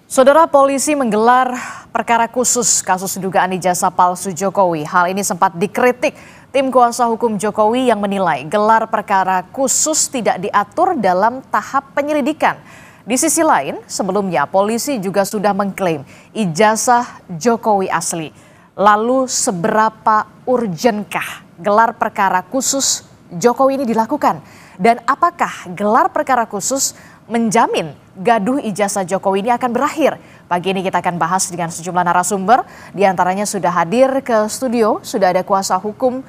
Saudara, polisi menggelar perkara khusus kasus dugaan ijazah palsu Jokowi. Hal ini sempat dikritik tim kuasa hukum Jokowi yang menilai gelar perkara khusus tidak diatur dalam tahap penyelidikan. Di sisi lain, sebelumnya polisi juga sudah mengklaim ijazah Jokowi asli. Lalu seberapa urgenkah gelar perkara khusus Jokowi ini dilakukan? Dan apakah gelar perkara khusus menjamin gaduh ijazah Jokowi ini akan berakhir? Pagi ini kita akan bahas dengan sejumlah narasumber. Di antaranya sudah hadir ke studio, sudah ada kuasa hukum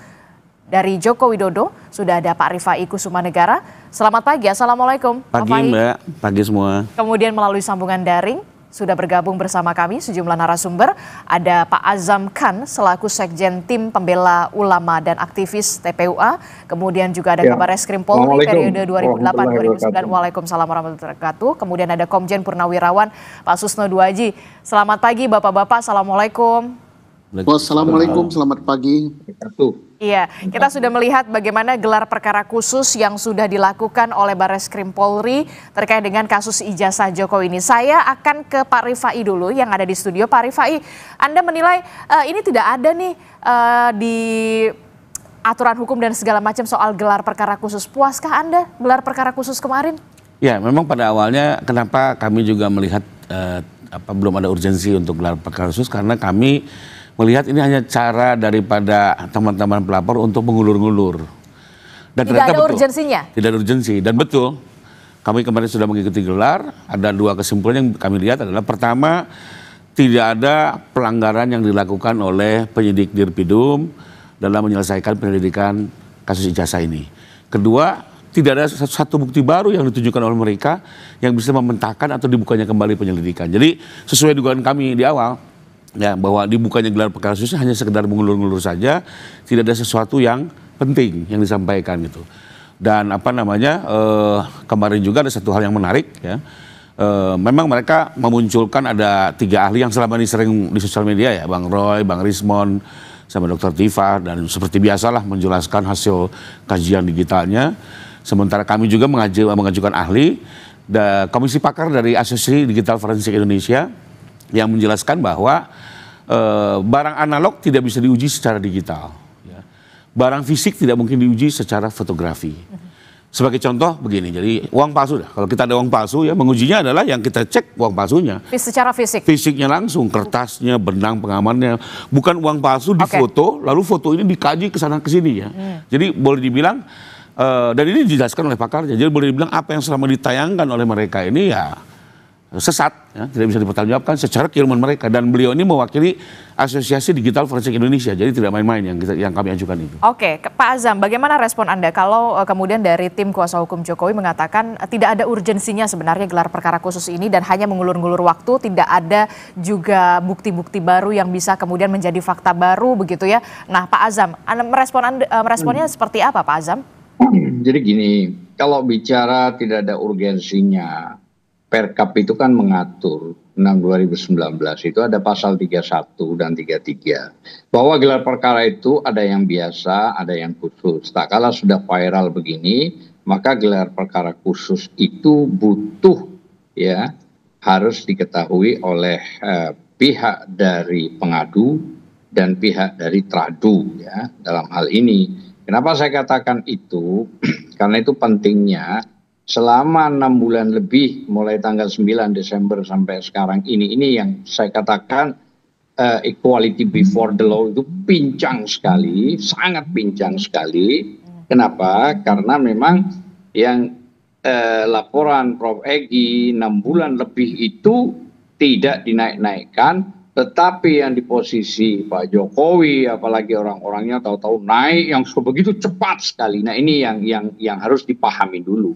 dari Joko Widodo, sudah ada Pak Rifai Kusumanegara. Selamat pagi, Assalamualaikum. Pagi Mbak, pagi semua. Kemudian melalui sambungan daring, sudah bergabung bersama kami sejumlah narasumber. Ada Pak Azam Khan selaku Sekjen Tim Pembela Ulama dan Aktivis TPUA. Kemudian juga ada Kabar Reskrim Polri periode 2008-2009. Waalaikumsalam warahmatullahi wabarakatuh. Kemudian ada Komjen Purnawirawan Pak Susno Duaji. Selamat pagi Bapak-Bapak, Assalamualaikum. Wassalamualaikum, selamat pagi. Iya, kita sudah melihat bagaimana gelar perkara khusus yang sudah dilakukan oleh Barreskrim Polri terkait dengan kasus ijazah Jokowi ini. Saya akan ke Pak Rifai dulu yang ada di studio. Pak Rifai, Anda menilai ini tidak ada nih di aturan hukum dan segala macam soal gelar perkara khusus. Puaskah Anda gelar perkara khusus kemarin? Ya, memang pada awalnya kenapa kami juga melihat belum ada urgensi untuk gelar perkara khusus, karena kami melihat ini hanya cara daripada teman-teman pelapor untuk mengulur-ngulur. Dan tidak ada urgensinya? Tidak ada urgensi. Dan betul, kami kemarin sudah mengikuti gelar, ada dua kesimpulan yang kami lihat adalah pertama, tidak ada pelanggaran yang dilakukan oleh penyidik Dirpidum dalam menyelesaikan penyelidikan kasus ijazah ini. Kedua, tidak ada satu bukti baru yang ditunjukkan oleh mereka yang bisa mementahkan atau dibukanya kembali penyelidikan. Jadi sesuai dugaan kami di awal, ya, bahwa dibukanya gelar perkara khusus hanya sekedar mengulur-ngulur saja, tidak ada sesuatu yang penting yang disampaikan gitu. Dan kemarin juga ada satu hal yang menarik, ya. Memang mereka memunculkan ada 3 ahli yang selama ini sering di sosial media, ya, Bang Roy, Bang Rismon, sama Dr. Tifa, dan seperti biasalah menjelaskan hasil kajian digitalnya. Sementara kami juga mengajukan ahli, Komisi Pakar dari Asosiasi Digital Forensik Indonesia, yang menjelaskan bahwa barang analog tidak bisa diuji secara digital. Ya. Barang fisik tidak mungkin diuji secara fotografi. Sebagai contoh begini, jadi uang palsu, kalau kita ada uang palsu, ya, mengujinya adalah yang kita cek uang palsunya. Secara fisik? Fisiknya langsung, kertasnya, benang pengamannya. Bukan uang palsu difoto, lalu foto ini dikaji ke sana ke sini, ya. Jadi boleh dibilang, dan ini dijelaskan oleh pakarnya, jadi boleh dibilang apa yang selama ditayangkan oleh mereka ini ya sesat, ya, tidak bisa dipertanggungjawabkan secara keilmuan mereka, dan beliau ini mewakili Asosiasi Digital Forensik Indonesia, jadi tidak main-main yang kami ajukan itu. Oke, Pak Azam, bagaimana respon Anda kalau kemudian dari tim kuasa hukum Jokowi mengatakan tidak ada urgensinya sebenarnya gelar perkara khusus ini dan hanya mengulur-ngulur waktu, tidak ada juga bukti-bukti baru yang bisa kemudian menjadi fakta baru begitu, ya? Nah, Pak Azam, meresponnya seperti apa, Pak Azam? Jadi gini, kalau bicara tidak ada urgensinya, Perkap itu kan mengatur 6/2019 itu ada pasal 31 dan 33 bahwa gelar perkara itu ada yang biasa, ada yang khusus. Tak kala sudah viral begini, maka gelar perkara khusus itu butuh, ya, harus diketahui oleh pihak dari pengadu dan pihak dari tradu, ya, dalam hal ini. Kenapa saya katakan itu? Karena itu pentingnya selama 6 bulan lebih mulai tanggal 9 Desember sampai sekarang ini yang saya katakan equality before the law itu pincang sekali, sangat pincang sekali. Kenapa? Karena memang yang laporan Prof. Egy 6 bulan lebih itu tidak dinaik-naikkan, tetapi yang di posisi Pak Jokowi, apalagi orang-orangnya tahu-tahu naik yang begitu cepat sekali. Nah, ini yang harus dipahami dulu.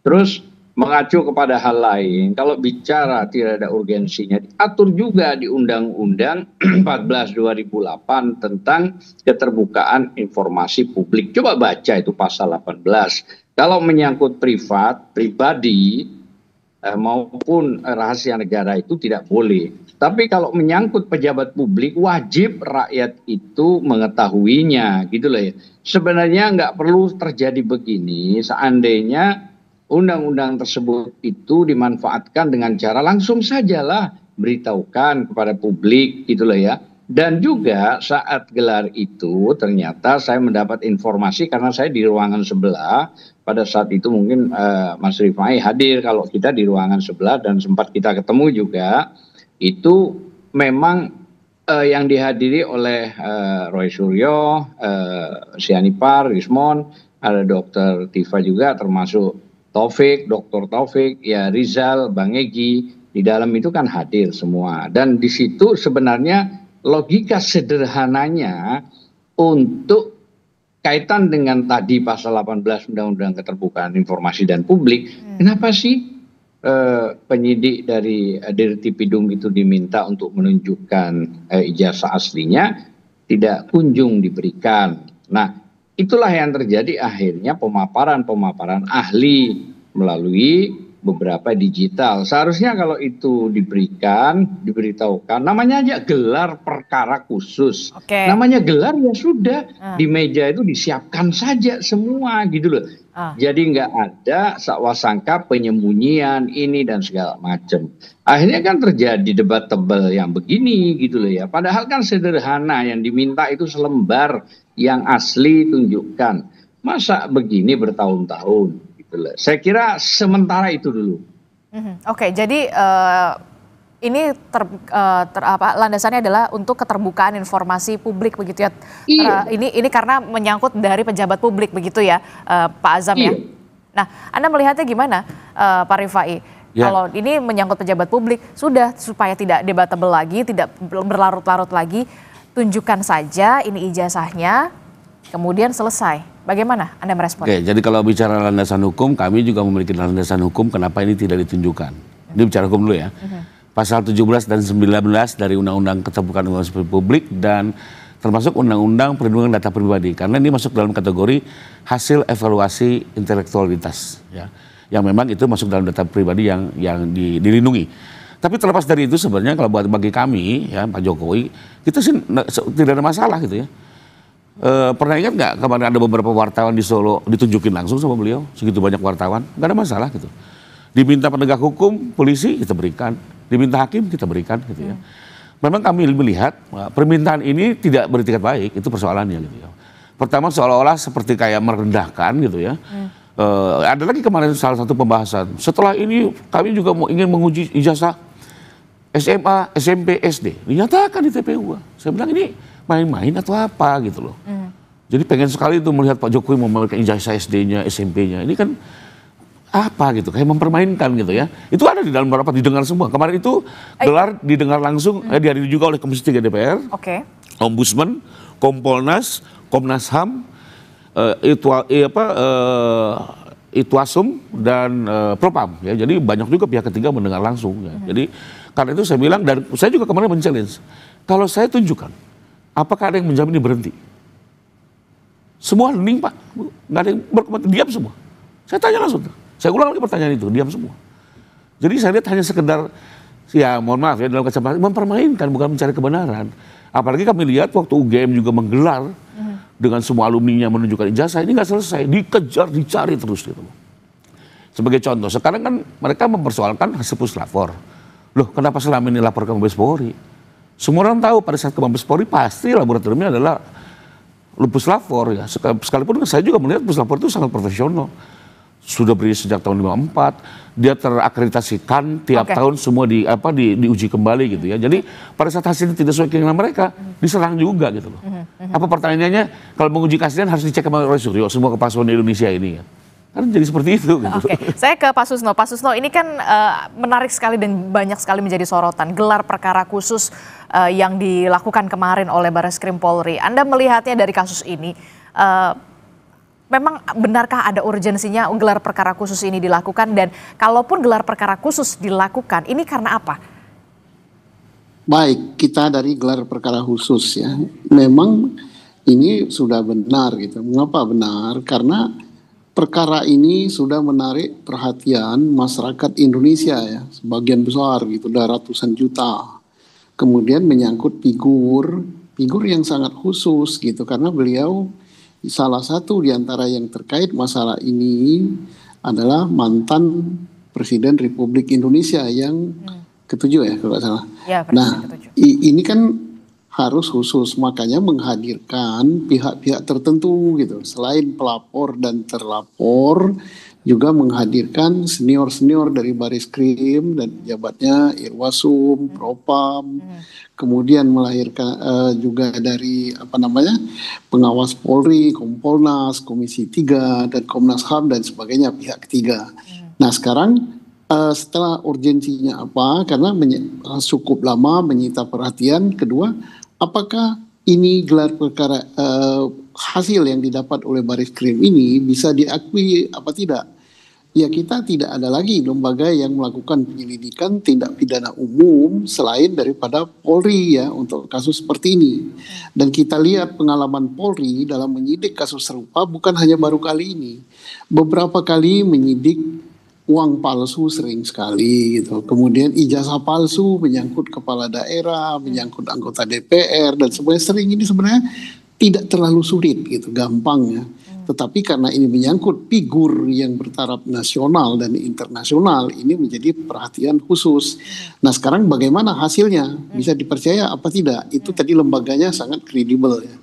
Terus mengacu kepada hal lain, kalau bicara tidak ada urgensinya, diatur juga di Undang-Undang 14 2008 tentang keterbukaan informasi publik. Coba baca itu pasal 18. Kalau menyangkut pribadi maupun rahasia negara itu tidak boleh. Tapi kalau menyangkut pejabat publik, wajib rakyat itu mengetahuinya, gitu loh, ya. Sebenarnya nggak perlu terjadi begini seandainya undang-undang tersebut itu dimanfaatkan dengan cara langsung sajalah beritahukan kepada publik gitu loh ya. Dan juga saat gelar itu ternyata saya mendapat informasi karena saya di ruangan sebelah pada saat itu mungkin Mas Rifai hadir kalau kita di ruangan sebelah dan sempat kita ketemu juga itu memang yang dihadiri oleh Roy Suryo, Sianipar, Rismon, ada Dokter Tifa juga termasuk Taufik, Dr. Taufik, ya Rizal, Bang Egy, di dalam itu kan hadir semua. Dan di situ sebenarnya logika sederhananya untuk kaitan dengan tadi pasal 18 Undang-Undang Keterbukaan Informasi dan Publik, kenapa sih penyidik dari Dirtipidum itu diminta untuk menunjukkan ijazah aslinya tidak kunjung diberikan. Nah, itulah yang terjadi akhirnya pemaparan ahli melalui beberapa digital. Seharusnya kalau itu diberikan, diberitahukan, namanya aja gelar perkara khusus. Namanya gelar ya sudah, di meja itu disiapkan saja semua gitu loh. Jadi nggak ada sakwasangka penyembunyian ini dan segala macam. Akhirnya kan terjadi debat tebal yang begini gitu loh ya. Padahal kan sederhana, yang diminta itu selembar yang asli tunjukkan. Masa begini bertahun-tahun? Saya kira sementara itu dulu. Oke, jadi ini landasannya adalah untuk keterbukaan informasi publik begitu ya. Iya. Ini karena menyangkut dari pejabat publik begitu ya, Pak Azam ya. Nah, Anda melihatnya gimana, Pak Rifai? Ya. Kalau ini menyangkut pejabat publik, sudah supaya tidak debatable lagi, tidak berlarut-larut lagi, tunjukkan saja ini ijazahnya, kemudian selesai. Bagaimana Anda merespon? Oke, jadi kalau bicara landasan hukum, kami juga memiliki landasan hukum kenapa ini tidak ditunjukkan. Ini bicara hukum dulu ya. Pasal 17 dan 19 dari Undang-Undang Keterbukaan Informasi Publik dan termasuk Undang-Undang Perlindungan Data Pribadi. Karena ini masuk dalam kategori hasil evaluasi intelektualitas. Ya, yang memang itu masuk dalam data pribadi yang dilindungi. Tapi terlepas dari itu sebenarnya kalau bagi kami, ya Pak Jokowi, kita sih tidak ada masalah gitu ya. Pernah ingat nggak kemarin ada beberapa wartawan di Solo ditunjukin langsung sama beliau, segitu banyak wartawan, nggak ada masalah gitu. Diminta penegak hukum, polisi kita berikan, diminta hakim kita berikan gitu ya. Memang kami melihat permintaan ini tidak beretikat baik, itu persoalannya gitu ya. Pertama seolah-olah seperti kayak merendahkan gitu ya. Ada lagi kemarin salah satu pembahasan, setelah ini kami juga ingin menguji ijazah SMA, SMP, SD, dinyatakan di TPU. Saya bilang ini main-main atau apa gitu loh. Jadi pengen sekali tuh melihat Pak Jokowi memberikan ijazah SD-nya, SMP-nya. Ini kan apa gitu, kayak mempermainkan gitu ya. Itu ada di dalam beberapa didengar semua. Kemarin itu gelar didengar langsung, dihadiri juga oleh Komisi 3 DPR, Ombudsman, Kompolnas, Komnas HAM, Itwasum dan Propam. Ya. Jadi banyak juga pihak ketiga mendengar langsung. Ya. Jadi karena itu saya bilang, dan saya juga kemarin men-challenge, kalau saya tunjukkan, apakah ada yang menjamin ini berhenti? Semua hening Pak, nggak ada yang berkomentar, diam semua. Saya tanya langsung, saya ulang lagi pertanyaan itu, diam semua. Jadi saya lihat hanya sekedar, ya mohon maaf ya dalam kacamata mempermainkan, bukan mencari kebenaran. Apalagi kami lihat waktu UGM juga menggelar dengan semua alumninya menunjukkan ijazah, ini nggak selesai, dikejar, dicari terus gitu. Sebagai contoh, sekarang kan mereka mempersoalkan hasil puslapor. Loh, kenapa selama ini lapor ke Mabes Polri? Semua orang tahu pada saat ke Mabes Polri pasti laboratoriumnya adalah puslapor ya. Sekalipun saya juga melihat puslapor itu sangat profesional. Sudah berdiri sejak tahun 54, dia terakreditasikan tiap tahun semua diuji kembali gitu ya. Jadi pada saat hasilnya tidak sesuai keinginan mereka, diserang juga gitu loh. Apa pertanyaannya, kalau menguji keaslian harus dicek sama Roy Suryo, semua kepasuan di Indonesia ini ya. Kan jadi seperti itu. Gitu. Saya ke Pak Susno. Pak Susno, ini kan menarik sekali dan banyak sekali menjadi sorotan. Gelar perkara khusus yang dilakukan kemarin oleh Barreskrim Polri. Anda melihatnya dari kasus ini, memang benarkah ada urgensinya gelar perkara khusus ini dilakukan? Dan kalaupun gelar perkara khusus dilakukan, ini karena apa? Baik, kita dari gelar perkara khusus ya. Memang ini sudah benar gitu. Mengapa benar? Karena perkara ini sudah menarik perhatian masyarakat Indonesia ya, sebagian besar gitu, udah ratusan juta. Kemudian menyangkut figur yang sangat khusus gitu, karena beliau salah satu di antara yang terkait masalah ini adalah mantan Presiden Republik Indonesia yang ketujuh ya kalau nggak salah. Ya, Nah, ketujuh. ini kan harus khusus, makanya menghadirkan pihak-pihak tertentu gitu. Selain pelapor dan terlapor, juga menghadirkan senior-senior dari Baris Krim dan jabatnya Irwasum, Propam, kemudian melahirkan juga dari pengawas Polri, Kompolnas, Komisi 3 dan Komnas HAM dan sebagainya, pihak ketiga. Nah sekarang setelah urgensinya apa, karena cukup lama menyita perhatian. Kedua, apakah ini gelar perkara hasil yang didapat oleh Baris Krim ini bisa diakui apa tidak? Ya kita tidak ada lagi lembaga yang melakukan penyelidikan tindak pidana umum selain daripada Polri ya untuk kasus seperti ini. Dan kita lihat pengalaman Polri dalam menyidik kasus serupa bukan hanya baru kali ini. Beberapa kali menyidik uang palsu sering sekali gitu. Kemudian ijazah palsu menyangkut kepala daerah, menyangkut anggota DPR dan sering ini sebenarnya tidak terlalu sulit gitu, gampang ya. Tetapi karena ini menyangkut figur yang bertaraf nasional dan internasional, ini menjadi perhatian khusus. Nah sekarang bagaimana hasilnya? Bisa dipercaya apa tidak? Itu tadi lembaganya sangat kredibel ya.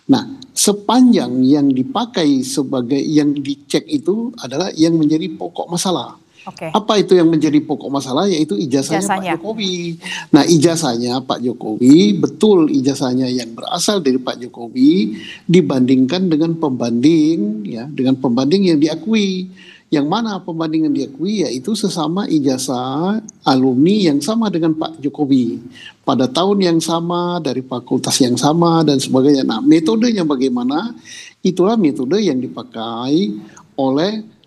Nah, sepanjang yang dipakai sebagai yang dicek itu adalah yang menjadi pokok masalah. Oke. Apa itu yang menjadi pokok masalah? Yaitu ijazahnya Pak Jokowi. Nah, ijazahnya Pak Jokowi, betul ijazahnya yang berasal dari Pak Jokowi dibandingkan dengan pembanding ya, dengan pembanding yang diakui. Yang mana pembanding yang diakui yaitu sesama ijazah alumni yang sama dengan Pak Jokowi pada tahun yang sama, dari fakultas yang sama dan sebagainya. Nah, metodenya bagaimana? Itulah metode yang dipakai oleh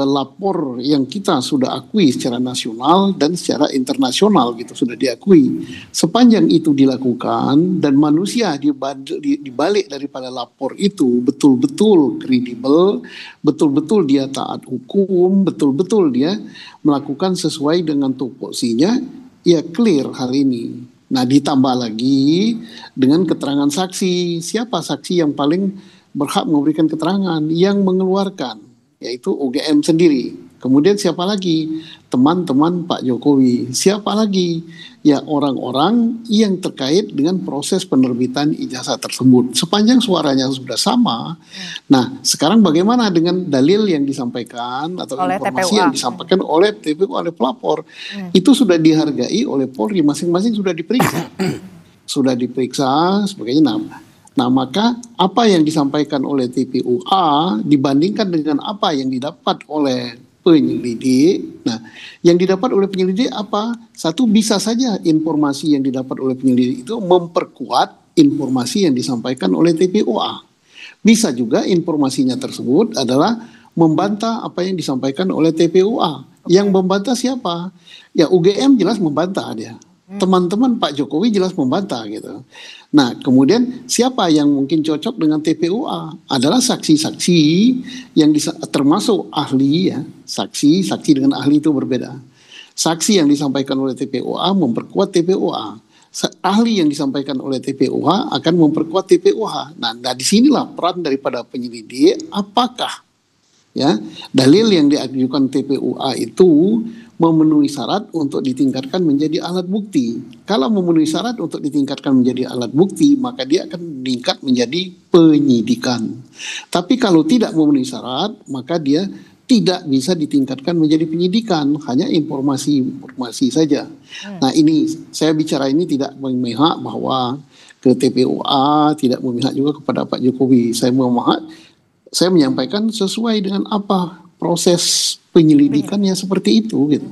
lapor yang kita sudah akui secara nasional dan secara internasional gitu, sudah diakui. Sepanjang itu dilakukan dan manusia dibalik daripada lapor itu betul-betul kredibel, betul-betul dia taat hukum, betul-betul dia melakukan sesuai dengan tupoksinya, ya clear hal ini. Nah ditambah lagi dengan keterangan saksi. Siapa saksi yang paling berhak memberikan keterangan? Yang mengeluarkan, yaitu UGM sendiri. Kemudian siapa lagi? Teman-teman Pak Jokowi. Siapa lagi? Ya orang-orang yang terkait dengan proses penerbitan ijazah tersebut. Sepanjang suaranya sudah sama. Nah sekarang bagaimana dengan dalil yang disampaikan atau oleh informasi TPUA yang disampaikan oleh TPU, oleh pelapor. Itu sudah dihargai oleh Polri, masing-masing sudah diperiksa. Sudah diperiksa sebagainya. Nah maka apa yang disampaikan oleh TPUA dibandingkan dengan apa yang didapat oleh penyelidik. Nah yang didapat oleh penyelidik apa? Satu, bisa saja informasi yang didapat oleh penyelidik itu memperkuat informasi yang disampaikan oleh TPUA. Bisa juga informasinya tersebut adalah membantah apa yang disampaikan oleh TPUA. Yang membantah siapa? Ya UGM jelas membantah dia. Teman-teman Pak Jokowi jelas membantah gitu. Nah kemudian siapa yang mungkin cocok dengan TPUA adalah saksi-saksi yang termasuk ahli ya. Saksi dengan ahli itu berbeda. Saksi yang disampaikan oleh TPUA memperkuat TPUA. Ahli yang disampaikan oleh TPUA akan memperkuat TPUA. Nah disinilah peran daripada penyelidik. Apakah ya dalil yang diajukan TPUA itu memenuhi syarat untuk ditingkatkan menjadi alat bukti. Kalau memenuhi syarat untuk ditingkatkan menjadi alat bukti, maka dia akan meningkat menjadi penyidikan. Tapi kalau tidak memenuhi syarat, maka dia tidak bisa ditingkatkan menjadi penyidikan, hanya informasi saya. Nah ini, saya bicara ini tidak memihak bahwa ke TPUA, tidak memihak juga kepada Pak Jokowi. Saya menyampaikan sesuai dengan apa proses penyelidikannya seperti itu gitu.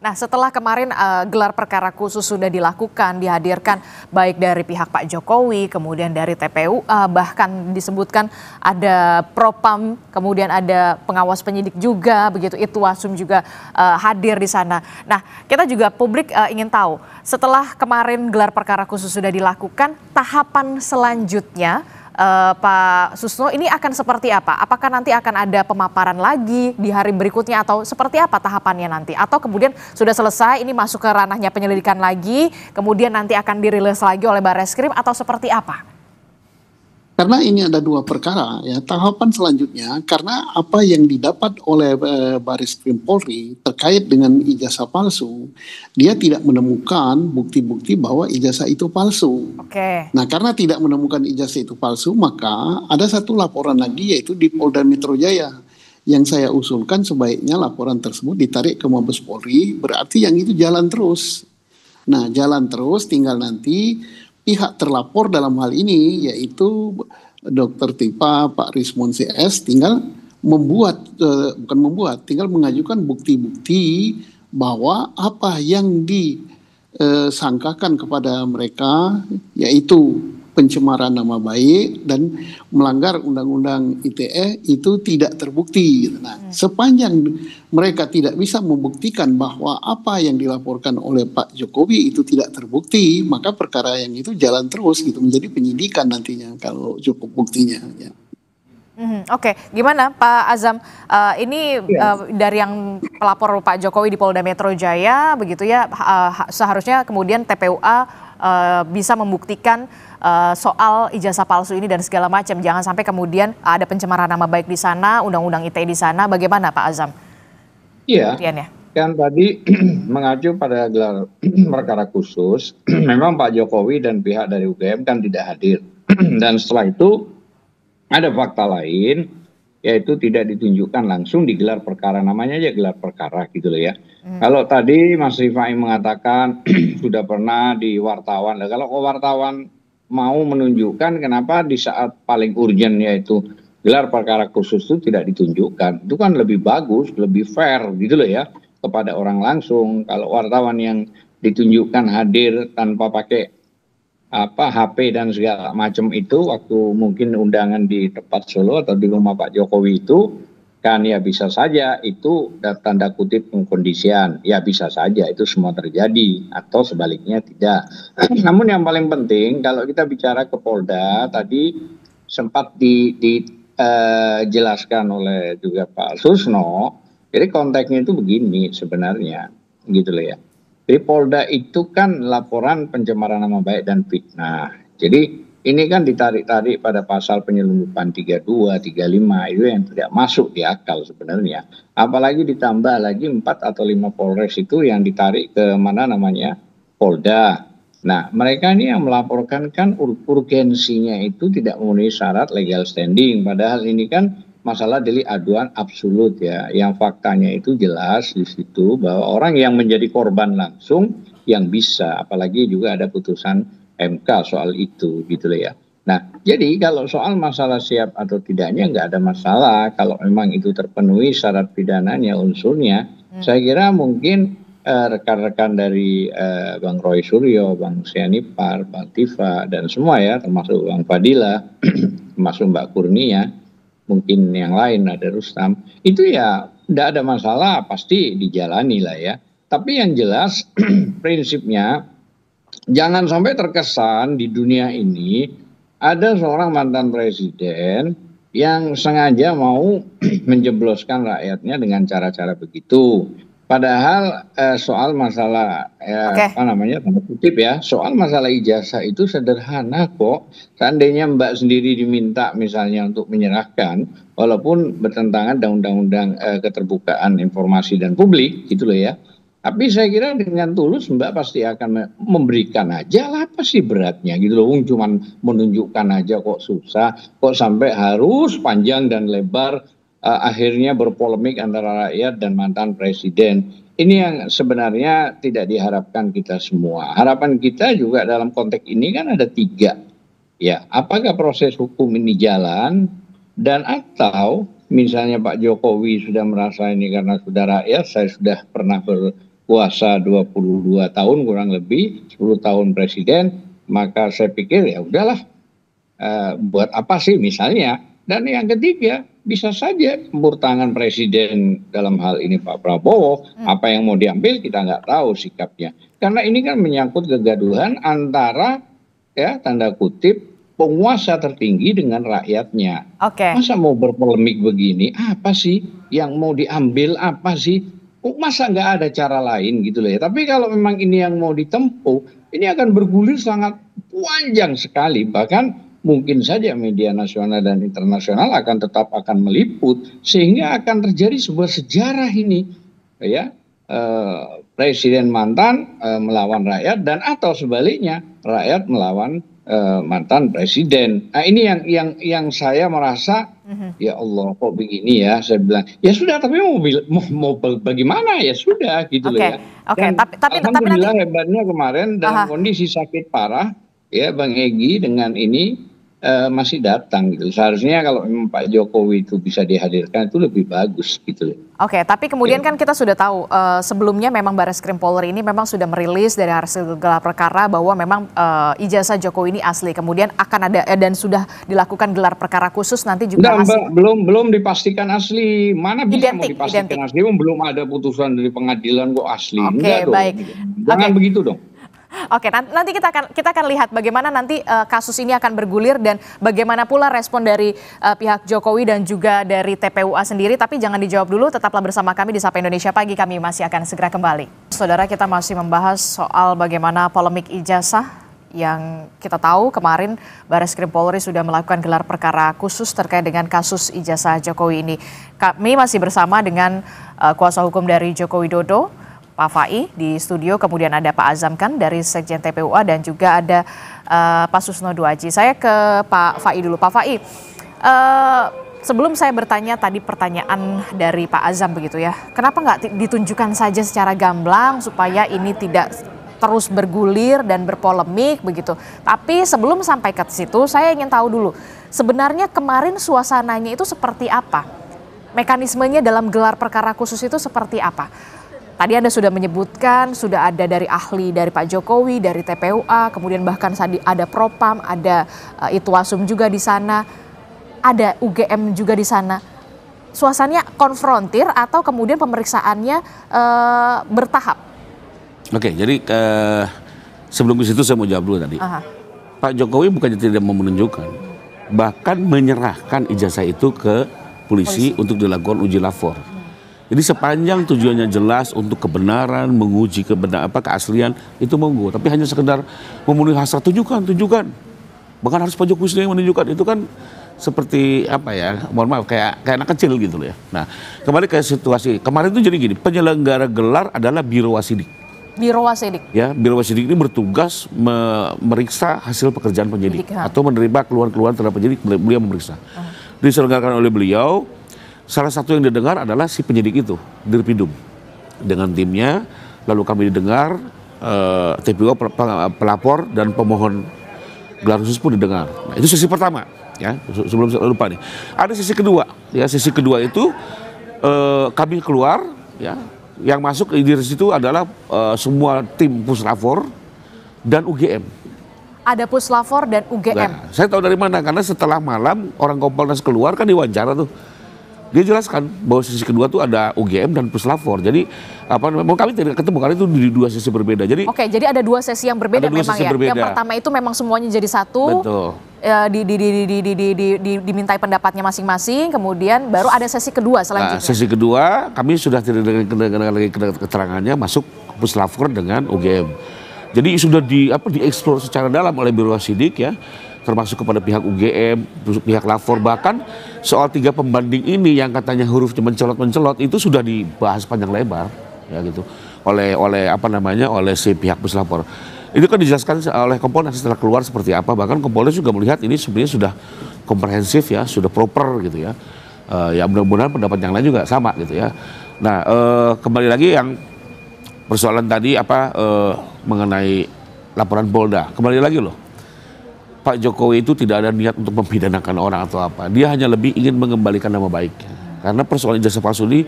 Nah setelah kemarin gelar perkara khusus sudah dilakukan, dihadirkan baik dari pihak Pak Jokowi, kemudian dari TPUA, bahkan disebutkan ada Propam, kemudian ada pengawas penyidik juga, begitu Irwasum juga hadir di sana. Nah kita juga publik ingin tahu, setelah kemarin gelar perkara khusus sudah dilakukan, tahapan selanjutnya Pak Susno ini akan seperti apa? Apakah nanti akan ada pemaparan lagi di hari berikutnya atau seperti apa tahapannya nanti? Atau kemudian sudah selesai ini masuk ke ranahnya penyelidikan lagi, kemudian nanti akan dirilis lagi oleh Barreskrim atau seperti apa? Karena ini ada dua perkara ya. Tahapan selanjutnya karena apa yang didapat oleh Baris Krim Polri terkait dengan ijazah palsu, dia tidak menemukan bukti-bukti bahwa ijazah itu palsu. Oke. Nah, karena tidak menemukan ijazah itu palsu, maka ada satu laporan lagi yaitu di Polda Metro Jaya. Yang saya usulkan sebaiknya laporan tersebut ditarik ke Mabes Polri, berarti yang itu jalan terus. Nah, jalan terus tinggal nanti pihak terlapor dalam hal ini yaitu Dr. Tipa Pak Rismon CS tinggal tinggal mengajukan bukti-bukti bahwa apa yang disangkakan kepada mereka yaitu pencemaran nama baik dan melanggar Undang-Undang ITE itu tidak terbukti. Nah, sepanjang mereka tidak bisa membuktikan bahwa apa yang dilaporkan oleh Pak Jokowi itu tidak terbukti, maka perkara yang itu jalan terus gitu menjadi penyidikan nantinya kalau cukup buktinya. Ya. Oke, gimana Pak Azam? Ini dari yang pelapor Pak Jokowi di Polda Metro Jaya, begitu ya, seharusnya kemudian TPUA bisa membuktikan soal ijazah palsu ini dan segala macam. Jangan sampai kemudian ada pencemaran nama baik di sana, Undang-Undang ITE di sana. Bagaimana Pak Azam? Iya, kan tadi mengacu pada gelar perkara khusus, memang Pak Jokowi dan pihak dari UGM kan tidak hadir. Dan setelah itu ada fakta lain, yaitu tidak ditunjukkan langsung di gelar perkara, namanya aja gelar perkara gitu loh ya. Kalau tadi Mas Rifai mengatakan sudah pernah di wartawan, kalau wartawan mau menunjukkan kenapa di saat paling urgent yaitu gelar perkara khusus itu tidak ditunjukkan, itu kan lebih bagus, lebih fair gitu loh ya kepada orang langsung. Kalau wartawan yang ditunjukkan hadir tanpa pakai HP dan segala macam itu waktu mungkin undangan di tempat Solo atau di rumah Pak Jokowi itu kan ya bisa saja itu tanda kutip pengkondisian, ya bisa saja itu semua terjadi atau sebaliknya tidak. Namun yang paling penting kalau kita bicara ke Polda tadi sempat dijelaskan oleh juga Pak Susno, jadi konteksnya itu begini sebenarnya gitu loh ya. Jadi Polda itu kan laporan pencemaran nama baik dan fitnah. Jadi ini kan ditarik-tarik pada pasal penyelundupan 32, 35 itu yang tidak masuk di akal sebenarnya. Apalagi ditambah lagi 4 atau 5 Polres itu yang ditarik ke mana namanya Polda. Nah mereka ini yang melaporkan kan urgensinya itu tidak memenuhi syarat legal standing. Padahal ini kan masalah delik aduan absolut ya. Yang faktanya itu jelas di situ bahwa orang yang menjadi korban langsung yang bisa. Apalagi juga ada putusan MK soal itu gitu loh ya. Nah jadi kalau soal masalah siap atau tidaknya nggak ada masalah. Kalau memang itu terpenuhi syarat pidananya unsurnya, saya kira mungkin rekan-rekan dari Bang Roy Suryo, Bang Sianipar, Bang Tifa dan semua ya, termasuk Bang Fadila, termasuk Mbak Kurnia, mungkin yang lain ada Rustam, itu ya tidak ada masalah, pasti dijalani lah ya. Tapi yang jelas prinsipnya jangan sampai terkesan di dunia ini ada seorang mantan presiden yang sengaja mau menjebloskan rakyatnya dengan cara-cara begitu. Padahal soal masalah apa namanya tanda kutip ya, soal masalah ijazah itu sederhana kok. Seandainya Mbak sendiri diminta misalnya untuk menyerahkan, walaupun bertentangan dengan undang-undang keterbukaan informasi dan publik gitu loh ya. Tapi saya kira dengan tulus Mbak pasti akan memberikan aja lah, apa sih beratnya gitu loh. Cuman menunjukkan aja kok susah, kok sampai harus panjang dan lebar akhirnya berpolemik antara rakyat dan mantan presiden. Ini yang sebenarnya tidak diharapkan kita semua. Harapan kita juga dalam konteks ini kan ada 3. Ya, apakah proses hukum ini jalan dan atau misalnya Pak Jokowi sudah merasa ini karena sudah rakyat, saya sudah pernah berkuasa 22 tahun kurang lebih, 10 tahun presiden, maka saya pikir ya udahlah, buat apa sih misalnya. Dan yang ketiga, bisa saja campur tangan presiden dalam hal ini Pak Prabowo, apa yang mau diambil kita nggak tahu sikapnya. Karena ini kan menyangkut kegaduhan antara ya tanda kutip penguasa tertinggi dengan rakyatnya. Masa mau berpolemik begini, apa sih yang mau diambil, apa sih? Masa nggak ada cara lain gitu loh ya. Tapi kalau memang ini yang mau ditempuh, ini akan bergulir sangat panjang sekali. Bahkan mungkin saja media nasional dan internasional akan meliput, sehingga akan terjadi sebuah sejarah ini, ya, presiden mantan melawan rakyat, dan atau sebaliknya rakyat melawan mantan presiden. Nah, ini yang saya merasa, ya Allah, kok begini ya. Saya bilang ya sudah, tapi mau bagaimana, ya sudah gitu loh ya. Oke, tapi alhamdulillah hebatnya kemarin dalam kondisi sakit parah ya, Bang Egy dengan ini masih datang gitu. Seharusnya kalau memang Pak Jokowi itu bisa dihadirkan itu lebih bagus gitu loh. Oke, tapi kemudian kan kita sudah tahu sebelumnya memang Barreskrim Polri ini memang sudah merilis dari hasil gelar perkara bahwa memang ijazah Jokowi ini asli. Kemudian akan ada dan sudah dilakukan gelar perkara khusus nanti juga belum dipastikan asli. Mana bisa mau dipastikan asli? Belum ada putusan dari pengadilan kok asli. Oke, baik. Jangan begitu dong. Oke, nanti kita akan lihat bagaimana nanti kasus ini akan bergulir dan bagaimana pula respon dari pihak Jokowi dan juga dari TPUA sendiri. Tapi jangan dijawab dulu, tetaplah bersama kami di Sapa Indonesia Pagi, kami masih akan segera kembali. Saudara, kita masih membahas soal bagaimana polemik ijazah yang kita tahu kemarin Barreskrim Polri sudah melakukan gelar perkara khusus terkait dengan kasus ijazah Jokowi ini. Kami masih bersama dengan kuasa hukum dari Joko Widodo, Pak Fai di studio, kemudian ada Pak Azam kan dari Sekjen TPUA dan juga ada Pak Susno Duaji. Saya ke Pak Fai dulu. Pak Fai, sebelum saya bertanya tadi pertanyaan dari Pak Azam begitu ya, kenapa nggak ditunjukkan saja secara gamblang supaya ini tidak terus bergulir dan berpolemik begitu. Tapi sebelum sampai ke situ, saya ingin tahu dulu, sebenarnya kemarin suasananya itu seperti apa? Mekanismenya dalam gelar perkara khusus itu seperti apa? Tadi Anda sudah menyebutkan, sudah ada dari ahli dari Pak Jokowi, dari TPUA, kemudian bahkan ada Propam, ada Itwasum juga di sana, ada UGM juga di sana. Suasananya konfrontir atau kemudian pemeriksaannya bertahap? Oke, jadi sebelum ke situ saya mau jawab dulu tadi. Pak Jokowi bukannya tidak mau menunjukkan, bahkan menyerahkan ijazah itu ke polisi untuk dilakukan uji lapor. Jadi sepanjang tujuannya jelas untuk kebenaran, menguji keaslian, itu monggo. Tapi hanya sekedar memenuhi hasrat, tunjukkan. Bahkan harus Pak Jokowi sendiri yang menunjukkan. Itu kan seperti apa ya, mohon maaf, kayak anak kecil gitu loh ya. Nah, kembali ke situasi. Kemarin itu jadi gini, penyelenggara gelar adalah Biro Wasidik. Biro Wasidik? Ya, Biro Wasidik ini bertugas memeriksa hasil pekerjaan penyidik. Atau menerima keluhan-keluhan terhadap penyidik, beliau memeriksa. Diselenggarakan oleh beliau. Salah satu yang didengar adalah si penyidik itu, Dirpidum, dengan timnya. Lalu kami didengar, TPUA pelapor dan pemohon gelar khusus pun didengar. Nah, itu sesi pertama, ya. Sebelum saya lupa nih, ada sesi kedua. Ya, sesi kedua itu kami keluar, ya. Yang masuk di situ adalah semua tim Puslapor dan UGM. Ada Puslapor dan UGM. Nah, saya tahu dari mana, karena setelah malam orang Kompolnas keluar kan diwawancara tuh. Dia jelaskan bahwa sisi kedua tuh ada UGM dan Puslapor. Jadi memang kami tidak ketemu karena itu di dua sesi berbeda. Jadi jadi ada dua sesi yang berbeda memang ya. Berbeda. Yang pertama itu memang semuanya jadi satu. Betul. Dimintai pendapatnya masing-masing, kemudian baru ada sesi kedua selanjutnya. Sesi kedua kami sudah tidak dengar lagi keterangannya, masuk Puslapor dengan UGM. Jadi sudah dieksplor secara dalam oleh Biro Wasidik ya. Termasuk kepada pihak UGM, pihak lapor, bahkan soal 3 pembanding ini yang katanya hurufnya mencolot itu sudah dibahas panjang lebar, ya gitu, oleh si pihak Puslapor. Itu kan dijelaskan oleh Kompolnas setelah keluar seperti apa, bahkan Kompolnas juga melihat ini sebenarnya sudah komprehensif ya, sudah proper gitu ya. Ya mudah-mudahan pendapat yang lain juga sama gitu ya. Nah, kembali lagi yang persoalan tadi mengenai laporan Polda, kembali lagi loh. Pak Jokowi itu tidak ada niat untuk mempidanakan orang atau apa. Dia hanya lebih ingin mengembalikan nama baiknya. Karena persoalan ijazah palsu ini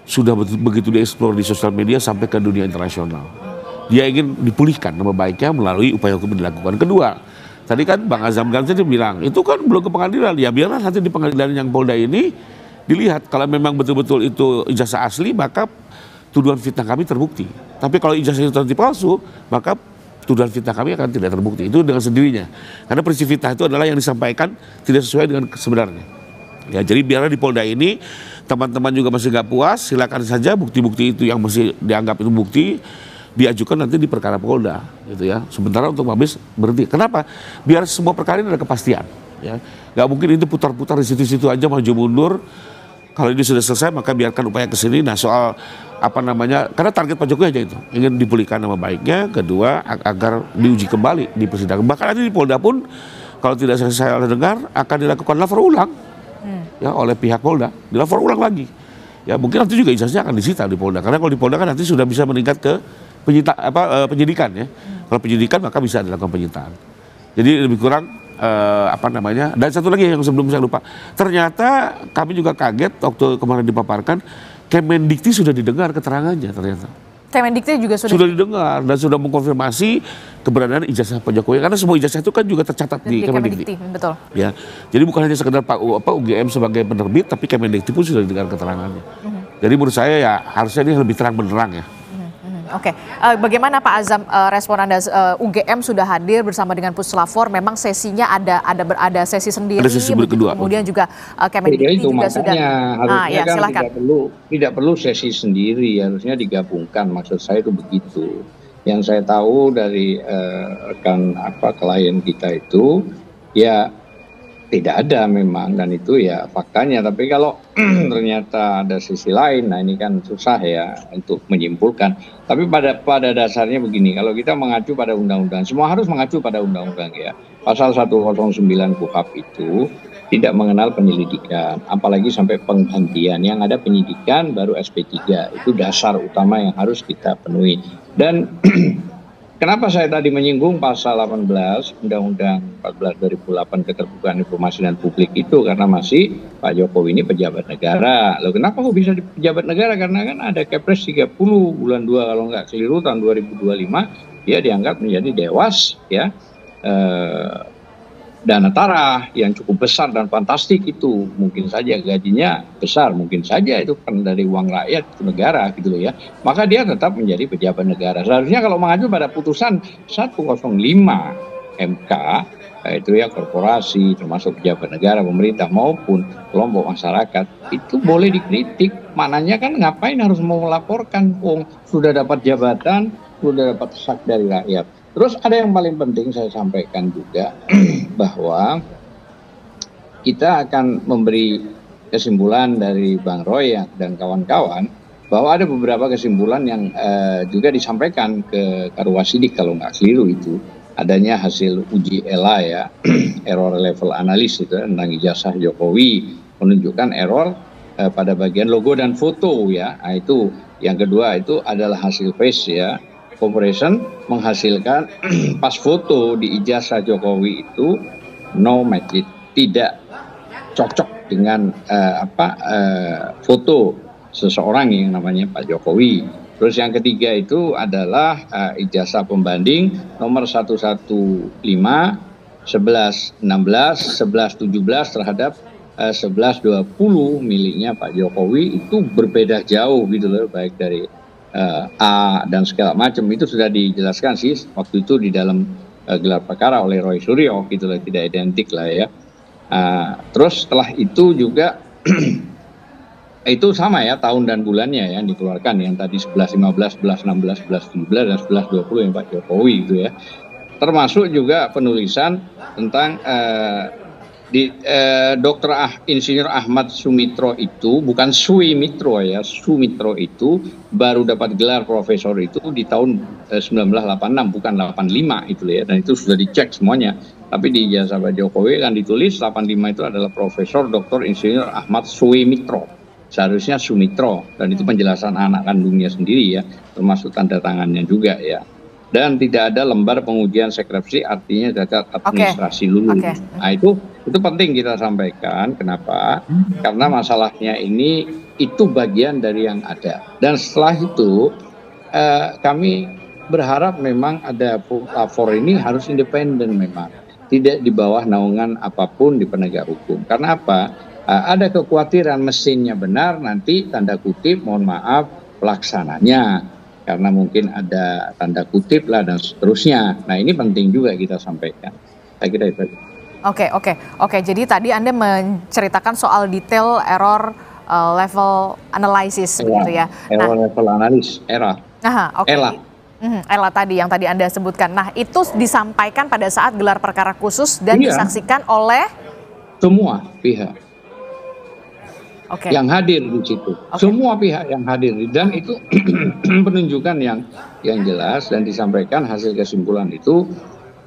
sudah begitu dieksplor di sosial media sampai ke dunia internasional. Dia ingin dipulihkan nama baiknya melalui upaya hukum yang dilakukan. Kedua, tadi kan Bang Azam Gansi bilang, itu kan belum ke pengadilan. Ya biarlah nanti di pengadilan yang Polda ini dilihat. Kalau memang betul-betul itu ijazah asli, maka tuduhan fitnah kami terbukti. Tapi kalau ijazah itu nanti palsu, maka tuduhan fitnah kami akan tidak terbukti. Itu dengan sendirinya. Karena prinsip fitnah itu adalah yang disampaikan tidak sesuai dengan sebenarnya. Ya, jadi biarlah di Polda ini teman-teman juga masih nggak puas, silakan saja bukti-bukti itu yang masih dianggap itu bukti diajukan nanti di perkara Polda, gitu ya. Sementara untuk Mabes berhenti. Kenapa? Biar semua perkara ini ada kepastian. Ya, nggak mungkin itu putar-putar di situ-situ aja maju mundur. Kalau ini sudah selesai maka biarkan upaya ke sini. Nah soal apa namanya, karena target Pak Jokowi aja itu ingin dipulihkan nama baiknya. Kedua agar diuji kembali di persidangan. Bahkan nanti di Polda pun kalau tidak saya dengar akan dilakukan lapor ulang ya oleh pihak Polda, dilapor ulang lagi. Ya mungkin nanti juga ijazahnya akan disita di Polda. Karena kalau di Polda kan nanti sudah bisa meningkat ke penyidikan ya. Kalau penyidikan maka bisa dilakukan penyitaan. Jadi lebih kurang apa namanya. Dan satu lagi yang sebelum saya lupa, ternyata kami juga kaget waktu kemarin dipaparkan, Kemendikti sudah didengar keterangannya ternyata. Kemendikti juga sudah didengar dan sudah mengkonfirmasi keberadaan ijazah Pak Jokowi, karena semua ijazah itu kan juga tercatat di Kemendikti. Betul. Ya, jadi bukan hanya sekedar UGM sebagai penerbit, tapi Kemendikti pun sudah didengar keterangannya. Jadi menurut saya ya harusnya ini lebih terang benderang ya. Oke, bagaimana Pak Azam respon Anda? UGM sudah hadir bersama dengan Puslapor, memang sesinya ada sesi sendiri. Ada sesi kedua. Kemudian juga Kemendikti juga sudah. Harusnya ya, kan silakan. tidak perlu sesi sendiri, harusnya digabungkan. Maksud saya itu begitu. Yang saya tahu dari rekan klien kita itu ya tidak ada memang, dan itu ya faktanya. Tapi kalau ternyata ada sisi lain, nah ini kan susah ya untuk menyimpulkan. Tapi pada dasarnya begini, kalau kita mengacu pada undang-undang, semua harus mengacu pada undang-undang ya. Pasal 109 KUHP itu tidak mengenal penyelidikan, apalagi sampai penghentian. Yang ada penyidikan baru SP3, itu dasar utama yang harus kita penuhi. Dan kenapa saya tadi menyinggung pasal 18 Undang-Undang 14 2008 keterbukaan informasi dan publik itu, karena masih Pak Jokowi ini pejabat negara. Loh kenapa kok bisa pejabat negara? Karena kan ada Kepres 30 bulan 2 kalau nggak keliru tahun 2025, dia dianggap menjadi dewas ya, dana tarah yang cukup besar dan fantastik itu. Mungkin saja gajinya besar, mungkin saja itu kan dari uang rakyat ke negara gitu loh ya. Maka dia tetap menjadi pejabat negara. Seharusnya kalau mengacu pada putusan 105 MK, itu ya korporasi termasuk pejabat negara, pemerintah maupun kelompok masyarakat itu boleh dikritik. Maknanya kan ngapain harus mau melaporkan, sudah dapat jabatan, sudah dapat hak dari rakyat. Terus ada yang paling penting saya sampaikan juga bahwa kita akan memberi kesimpulan dari Bang Roy dan kawan-kawan bahwa ada beberapa kesimpulan yang juga disampaikan ke Karwasidik kalau nggak keliru itu. Adanya hasil uji ELA ya, error level analis itu tentang ijazah Jokowi, menunjukkan error pada bagian logo dan foto ya. Nah, itu yang kedua itu adalah hasil face ya. Comparison menghasilkan pas foto di ijazah Jokowi itu no match, tidak cocok dengan foto seseorang yang namanya Pak Jokowi. Terus yang ketiga itu adalah ijazah pembanding nomor 115, 1116, 1117 terhadap 1120 miliknya Pak Jokowi, itu berbeda jauh gitu loh, baik dari A dan segala macam. Itu sudah dijelaskan sih waktu itu di dalam gelar perkara oleh Roy Suryo gitu lah, tidak identik lah ya. Terus setelah itu juga itu sama ya tahun dan bulannya yang dikeluarkan, yang tadi 1115, 1116, 1117 dan 1120 yang Pak Jokowi itu ya. Termasuk juga penulisan tentang Dr. Insinyur Ahmad Sumitro itu, bukan Sumitro ya, Sumitro itu baru dapat gelar profesor itu di tahun 1986, bukan 85 itu ya, dan itu sudah dicek semuanya. Tapi di ijazah Pak Jokowi kan ditulis 85 itu adalah Profesor Dr. Insinyur Ahmad Sumitro, seharusnya Sumitro, dan itu penjelasan anak kandungnya sendiri ya, termasuk tanda tangannya juga ya. Dan tidak ada lembar pengujian skripsi, artinya cacat administrasi lulus. Nah itu penting kita sampaikan. Kenapa? Karena masalahnya ini itu bagian dari yang ada. Dan setelah itu kami berharap memang ada lapor ini harus independen memang, tidak di bawah naungan apapun di penegak hukum. Karena apa? Ada kekhawatiran mesinnya benar, nanti tanda kutip mohon maaf pelaksananya, karena mungkin ada tanda kutip lah dan seterusnya. Nah ini penting juga kita sampaikan. Saya kira itu. Oke. Jadi tadi Anda menceritakan soal detail error level analysis gitu ya. Error level analysis, ERA. Oke. Ella tadi yang tadi Anda sebutkan. Nah, itu disampaikan pada saat gelar perkara khusus dan Iya. disaksikan oleh Semua pihak Oke. yang hadir di situ, semua pihak yang hadir, dan itu penunjukan yang jelas dan disampaikan hasil kesimpulan itu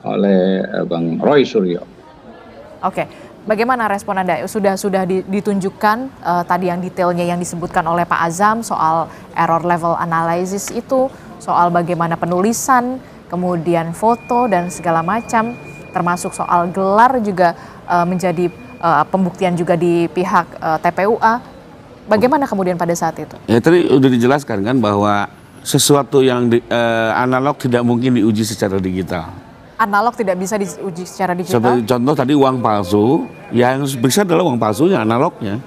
oleh Bang Roy Suryo. Oke. Bagaimana respon Anda? Sudah ditunjukkan tadi yang detailnya yang disebutkan oleh Pak Azam soal error level analysis itu, soal bagaimana penulisan, kemudian foto dan segala macam, termasuk soal gelar juga menjadi pembuktian juga di pihak TPUA. Bagaimana kemudian pada saat itu? Ya tadi udah dijelaskan kan bahwa sesuatu yang analog tidak mungkin diuji secara digital. Analog tidak bisa diuji secara digital? Seperti contoh tadi uang palsu, yang bisa adalah uang palsunya, analognya.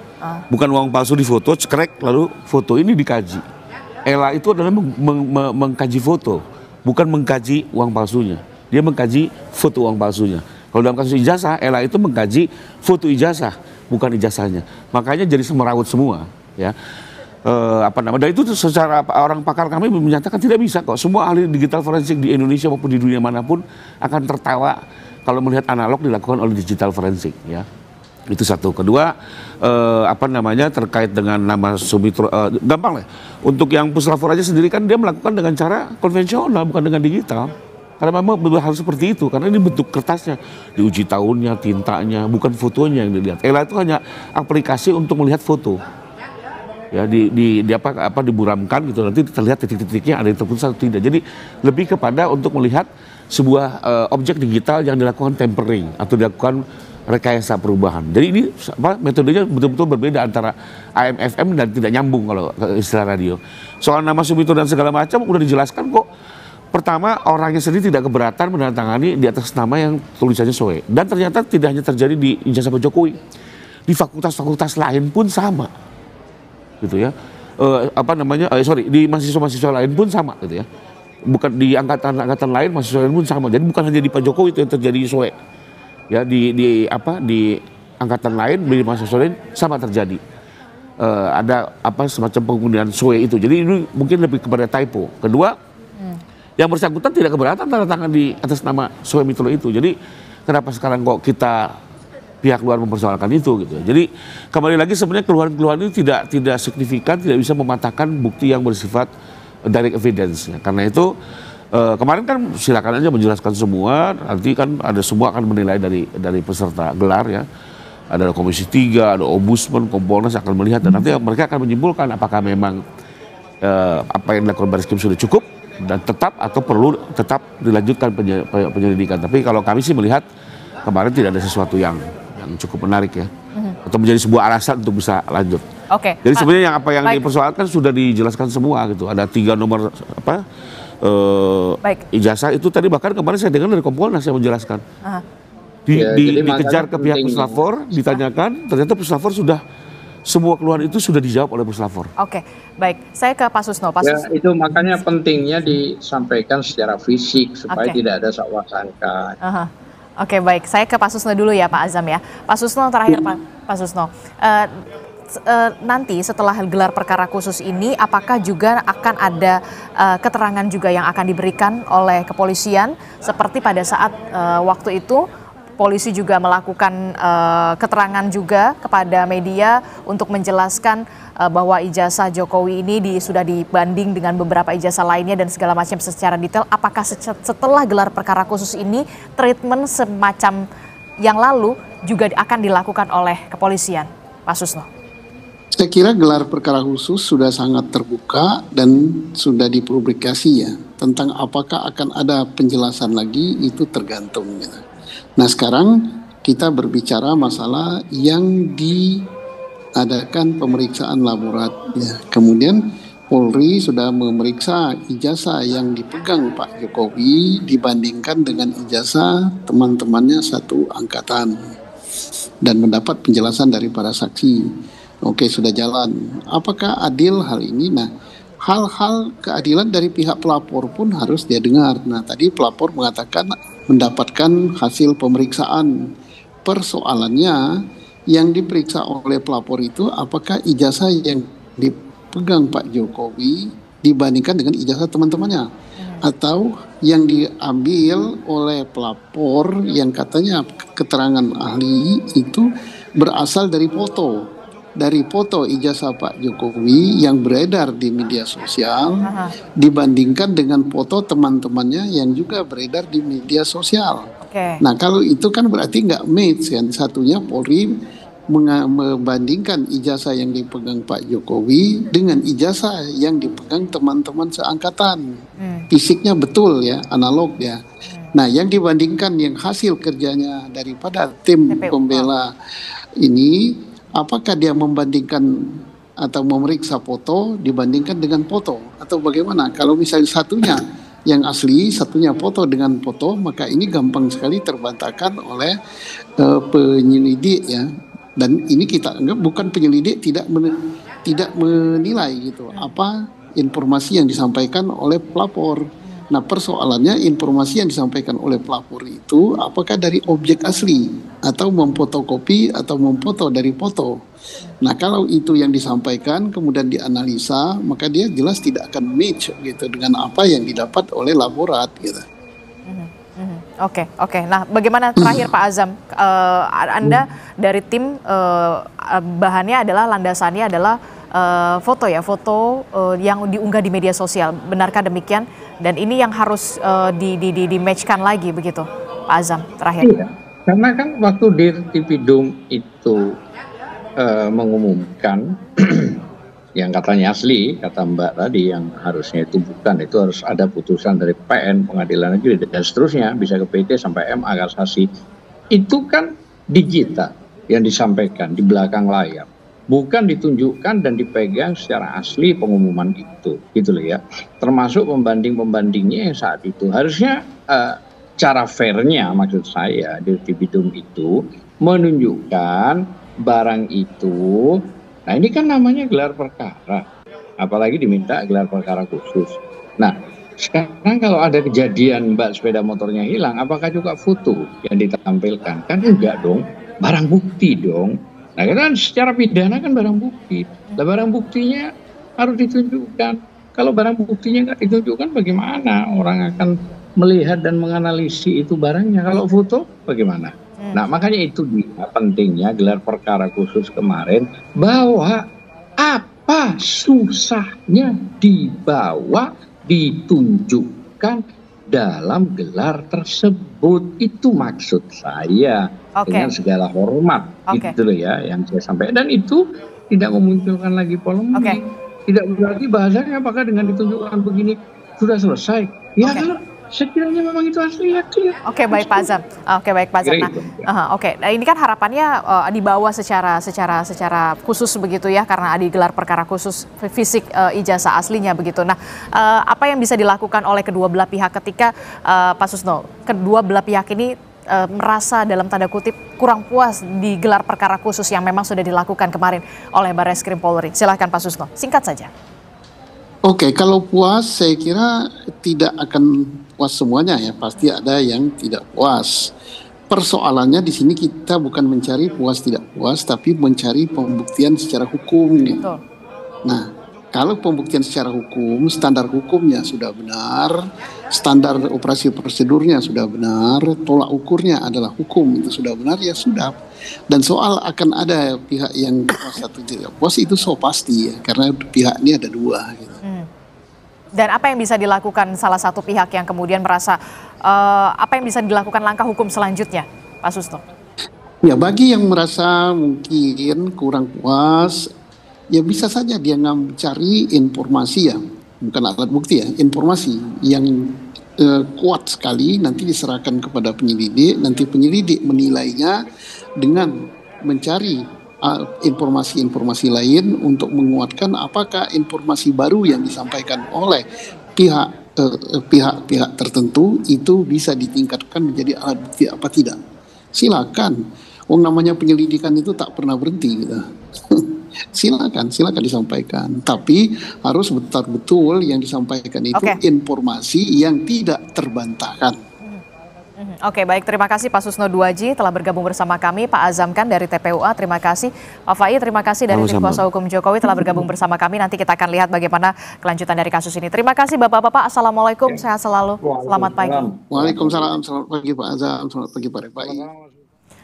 Bukan uang palsu di foto, cekrek lalu foto ini dikaji. Ella itu adalah mengkaji foto, bukan mengkaji uang palsunya. Dia mengkaji foto uang palsunya. Kalau dalam kasus ijazah, Ella itu mengkaji foto ijazah, bukan ijazahnya. Makanya jadi semerawut semua, ya. Dan itu secara orang pakar kami menyatakan tidak bisa kok. Semua ahli digital forensik di Indonesia maupun di dunia manapun akan tertawa kalau melihat analog dilakukan oleh digital forensik, ya. Itu satu. Kedua, terkait dengan nama Sumitro, gampang lah. Untuk yang puslapor aja sendiri kan dia melakukan dengan cara konvensional, bukan dengan digital. Karena memang harus seperti itu, karena ini bentuk kertasnya, diuji tahunnya, tintanya, bukan fotonya yang dilihat. Ella itu hanya aplikasi untuk melihat foto. Ya, diburamkan gitu, nanti terlihat titik-titiknya ada yang terputus atau tidak. Jadi lebih kepada untuk melihat sebuah objek digital yang dilakukan tempering atau dilakukan rekayasa perubahan. Jadi ini metodenya betul-betul berbeda antara AM/FM dan tidak nyambung kalau istilah radio. Soal nama Sumitro dan segala macam udah dijelaskan kok. Pertama, orangnya sendiri tidak keberatan menandatangani di atas nama yang tulisannya Soe. Dan ternyata tidak hanya terjadi di ijazah Pak Jokowi, di fakultas-fakultas lain pun sama, gitu ya. Di mahasiswa-mahasiswa lain pun sama, gitu ya. Bukan di angkatan lain, mahasiswa lain pun sama. Jadi bukan hanya di Pak Jokowi itu yang terjadi Soe. Ya, di angkatan lain, di mahasiswa lain sama terjadi. Ada semacam penggunaan Soe itu. Jadi ini mungkin lebih kepada typo. Kedua, yang bersangkutan tidak keberatan tanda tangan di atas nama Sumitro itu. Jadi kenapa sekarang kok kita pihak luar mempersoalkan itu gitu. Jadi kembali lagi sebenarnya keluhan-keluhan itu tidak signifikan, tidak bisa mematahkan bukti yang bersifat direct evidence. Karena itu kemarin kan silakan aja menjelaskan semua, nanti kan ada semua akan menilai dari peserta gelar, ya. Ada Komisi 3, ada Ombudsman, Kompolnas akan melihat dan nanti mereka akan menyimpulkan apakah memang apa yang dilakukan Barreskrim sudah cukup dan tetap atau perlu tetap dilanjutkan penyelidikan. Tapi kalau kami sih melihat kemarin tidak ada sesuatu yang cukup menarik, ya, atau menjadi sebuah alasan untuk bisa lanjut. Oke. Jadi sebenarnya apa yang dipersoalkan sudah dijelaskan semua gitu. Ada 3 nomor ijazah itu tadi bahkan kemarin saya dengar dari Kompolnas yang menjelaskan. Dikejar ke pihak puslapor, ditanyakan, ternyata puslapor sudah semua keluhan itu sudah dijawab oleh puslapor. Oke, baik. Saya ke Pak Susno. Ya, itu makanya pentingnya disampaikan secara fisik supaya tidak ada sakwa sangka. Oke, baik. Saya ke Pak Susno dulu ya, Pak Azam, ya. Pak Susno terakhir, Pak Susno. Nanti setelah gelar perkara khusus ini, apakah juga akan ada keterangan juga yang akan diberikan oleh kepolisian seperti pada saat waktu itu? Polisi juga melakukan keterangan juga kepada media untuk menjelaskan bahwa ijazah Jokowi ini sudah dibanding dengan beberapa ijazah lainnya dan segala macam secara detail. Apakah setelah gelar perkara khusus ini treatment semacam yang lalu juga akan dilakukan oleh kepolisian, Pak Susno? Saya kira gelar perkara khusus sudah sangat terbuka dan sudah dipublikasi, ya. Tentang apakah akan ada penjelasan lagi itu tergantung, ya. Nah sekarang kita berbicara masalah yang diadakan pemeriksaan laborat, ya. Kemudian Polri sudah memeriksa ijazah yang dipegang Pak Jokowi dibandingkan dengan ijazah teman-temannya satu angkatan dan mendapat penjelasan dari para saksi. Oke, sudah jalan. Apakah adil hal ini? Nah, hal-hal keadilan dari pihak pelapor pun harus dia dengar. Nah, tadi pelapor mengatakan mendapatkan hasil pemeriksaan. Persoalannya yang diperiksa oleh pelapor itu apakah ijazah yang dipegang Pak Jokowi dibandingkan dengan ijazah teman-temannya. atau yang diambil oleh pelapor yang katanya keterangan ahli itu berasal dari foto ijazah Pak Jokowi yang beredar di media sosial dibandingkan dengan foto teman-temannya yang juga beredar di media sosial. Nah kalau itu kan berarti nggak match kan, satunya Polri membandingkan ijazah yang dipegang Pak Jokowi dengan ijazah yang dipegang teman-teman seangkatan. Fisiknya betul ya, analog ya. Nah, yang dibandingkan yang hasil kerjanya daripada tim pembela ini, apakah dia membandingkan atau memeriksa foto dibandingkan dengan foto atau bagaimana? Kalau misalnya satunya yang asli, satunya foto dengan foto, maka ini gampang sekali terbantahkan oleh penyelidik ya. Dan ini kita anggap bukan penyelidik tidak menilai gitu apa informasi yang disampaikan oleh pelapor. Nah persoalannya informasi yang disampaikan oleh pelapor itu apakah dari objek asli atau memfotokopi atau memfoto dari foto. Nah kalau itu yang disampaikan kemudian dianalisa maka dia jelas tidak akan match gitu dengan apa yang didapat oleh laborat gitu. Oke. Nah, bagaimana terakhir Pak Azam? Anda dari tim bahannya adalah landasannya adalah foto ya, foto yang diunggah di media sosial. Benarkah demikian? Dan ini yang harus di-matchkan lagi begitu, Pak Azam terakhir. Iya, karena kan waktu Dirtipidum itu mengumumkan yang katanya asli, kata Mbak tadi yang harusnya itu bukan, itu harus ada putusan dari PN, pengadilan negeri dan seterusnya, bisa ke PT sampai MA kasasi. Itu kan digital yang disampaikan di belakang layar, bukan ditunjukkan dan dipegang secara asli pengumuman itu, gitu loh ya. Termasuk pembanding-pembandingnya yang saat itu harusnya cara fairnya maksud saya Dirtipidum itu menunjukkan barang itu. Nah ini kan namanya gelar perkara, apalagi diminta gelar perkara khusus. Nah sekarang kalau ada kejadian Mbak sepeda motornya hilang, apakah juga foto yang ditampilkan? Kan enggak dong, barang bukti dong. Nah kan secara pidana kan barang bukti. Nah, barang buktinya harus ditunjukkan. Kalau barang buktinya nggak ditunjukkan bagaimana orang akan melihat dan menganalisis itu barangnya? Kalau foto bagaimana? Nah makanya itu dia pentingnya gelar perkara khusus kemarin, bahwa apa susahnya dibawa ditunjukkan dalam gelar tersebut, itu maksud saya. Dengan segala hormat gitu loh ya yang saya sampaikan, dan itu tidak memunculkan lagi polemik. Tidak berarti bahasanya apakah dengan ditunjukkan begini sudah selesai ya. Kalau sekiranya memang itu asli ya clear. Baik Pak Azam. Baik Pak Azam. Nah, ini kan harapannya dibawa secara khusus begitu ya, karena ada gelar perkara khusus fisik ijazah aslinya begitu. Nah, apa yang bisa dilakukan oleh kedua belah pihak ketika Pak Susno, kedua belah pihak ini merasa dalam tanda kutip kurang puas di gelar perkara khusus yang memang sudah dilakukan kemarin oleh Barreskrim Polri? Silahkan Pak Susno, singkat saja. Kalau puas saya kira tidak akan puas semuanya ya, pasti ada yang tidak puas. Persoalannya di sini kita bukan mencari puas tidak puas, tapi mencari pembuktian secara hukum. Betul. Nah, kalau pembuktian secara hukum, standar hukumnya sudah benar, standar operasi prosedurnya sudah benar, tolak ukurnya adalah hukum, itu sudah benar, ya sudah. Dan soal akan ada pihak yang puas atau tidak puas itu so pasti ya, karena pihak ini ada dua gitu. Dan apa yang bisa dilakukan salah satu pihak yang kemudian merasa apa yang bisa dilakukan langkah hukum selanjutnya, Pak Susno? Ya bagi yang merasa mungkin kurang puas, ya bisa saja dia mencari informasi ya, bukan alat bukti ya, informasi yang kuat sekali, nanti diserahkan kepada penyelidik, nanti penyelidik menilainya dengan mencari informasi-informasi lain untuk menguatkan apakah informasi baru yang disampaikan oleh pihak-pihak tertentu itu bisa ditingkatkan menjadi alat bukti apa tidak. Silakan, namanya penyelidikan itu tak pernah berhenti gitu. Silakan disampaikan, tapi harus betul-betul yang disampaikan itu informasi yang tidak terbantahkan. Oke, baik. Terima kasih Pak Susno Duaji telah bergabung bersama kami. Pak Azamkan dari TPUA, terima kasih. Pak Fai, terima kasih dari tim kuasa hukum Jokowi telah bergabung bersama kami. Nanti kita akan lihat bagaimana kelanjutan dari kasus ini. Terima kasih Bapak-Bapak. Assalamualaikum, sehat selalu. Selamat pagi. Waalaikumsalam, selamat pagi Pak Azam, selamat pagi Pak Rifai.